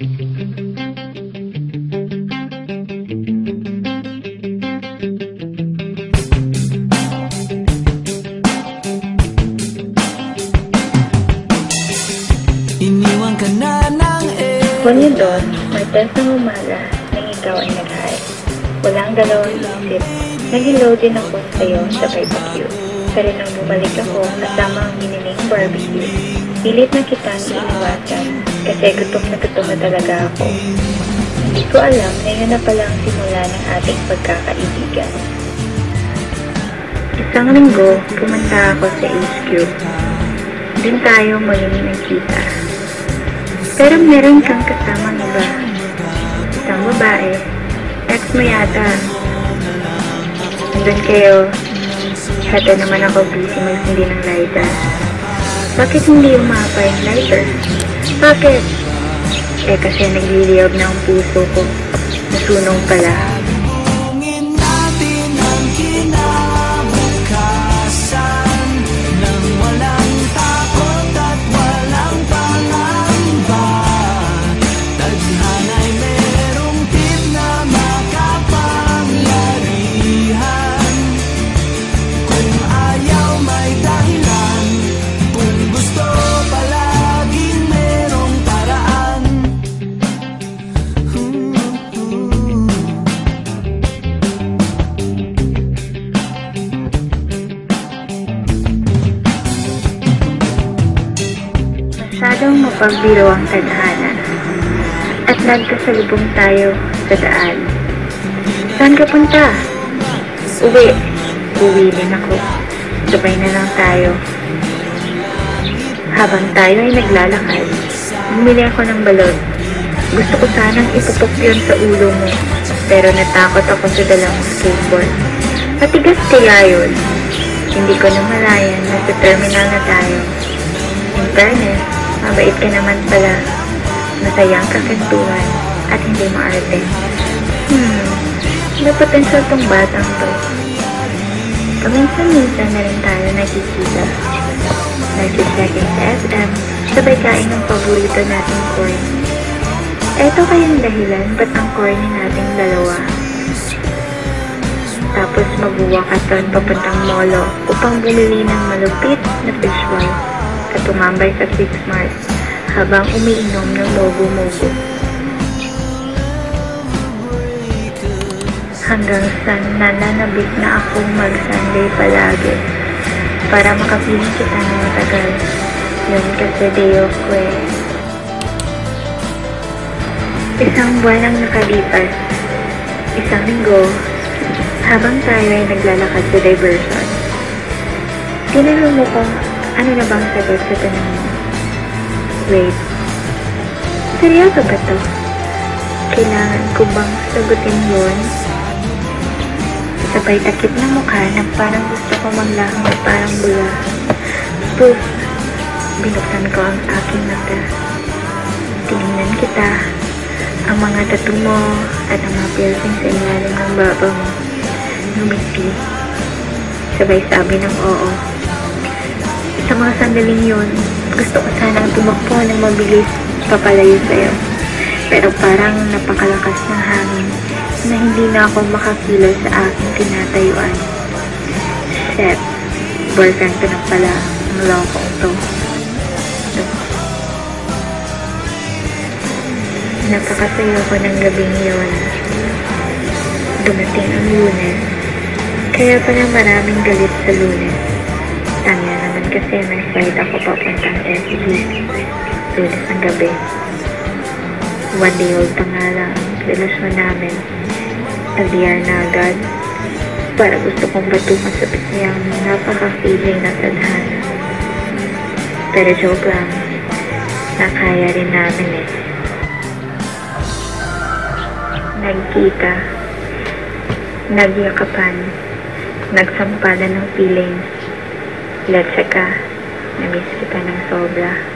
Iniwan ka na ng Kung yun doon, Martes ng umaga nang ikaw ay nag-hi. Walang dalawang isip. Nag-hello din ako sa'yo sabay pa-cute. Pero nang bumalik ako kasama ang hiniling barbecue, pilit na kitang iniwasan kasi gutom na talaga ako. Hindi ko alam na yun na pala ang simula ng ating pagkakaibigan. Isang linggo, pumunta ako sa HQ. Doon tayo muling nagkita. Pero meron kang kasamang iba. Isang babae. Ex mo yata. Nandun kayo. Hata naman ako busy magsindi ng lighter. Bakit hindi umapa yung lighter? Bakit? Eh kasi nagliliyab na ang puso ko. Nasunog pala. Masyadong mapagbiro ang tadhana at nagkasalubong tayo sa daan. Saan ka punta? Uwi. Uwi din ako. Sabay na lang tayo. Habang tayo ay naglalakad, bumili ako ng balon. Gusto ko sanang ipupok yun sa ulo mo, pero natakot ako sa dalang skateboard. Matigas kaya yun. Hindi ko namalayan na sa terminal na tayo. In fairness, mabait ka naman pala. Masayang kakantuhan at hindi maarte. May potential tong batang to. Paminsan-minsan na rin tayo nakikita. Nag-checking sa SM, sabay kain ng paborito nating corn. Eto kayang dahilan ba't ang corny nating dalawa. Tapos magbuwakatan papuntang molo upang bumili ng malupit na visual at tumambay sa Six Mart habang umiinom ng mogo-mogo. Hanggang sa nananabik na akong mag-Sunday palagi para makapiling kita ng matagal. Yun kasi day off ko eh. Isang buwan ang nakalipas. Isang linggo, habang tayo ay naglalakad sa diversion. Tinanong mo kung ano na bang sagot sa tanong mo. Wait, seryoso ba to? Kailangan ko bang sagutin yun? Sabay takip ng mukha na parang gusto ko maglangoy parang bula. Poof! Binuksan ko ang aking mata. Tinignan kita. Ang mga tattoo mo at ang mga piercing sa ilalim ng baba mo. Ngumiti. Sabay sabi ng oo. Sa mga sandaling yun, gusto ko sanang tumakbo ng mabilis papalayo sa'yo. Pero parang napakalakas ng hangin na hindi na ako makakilos sa aking tinatayuan. Shit, boyfriend ko na pala ang lokong to. Napakasaya ko ng gabing yun. Dumating ang Lunes. Kaya pala maraming galit sa Lunes. Tanya naman kasi may flight ako papuntang SG. Lunes ng gabi. One day old pa nga lang ang relasyon namin. Nag-DR na agad. Para gusto kong batukan sa pisayang napaka-feeling na tadhana. Pero joke lang. Nakaya rin namin eh. Nagkita. Nagyakapan. Nagsampalan ng feelings. Let's ka. Namiss kita ng sobra.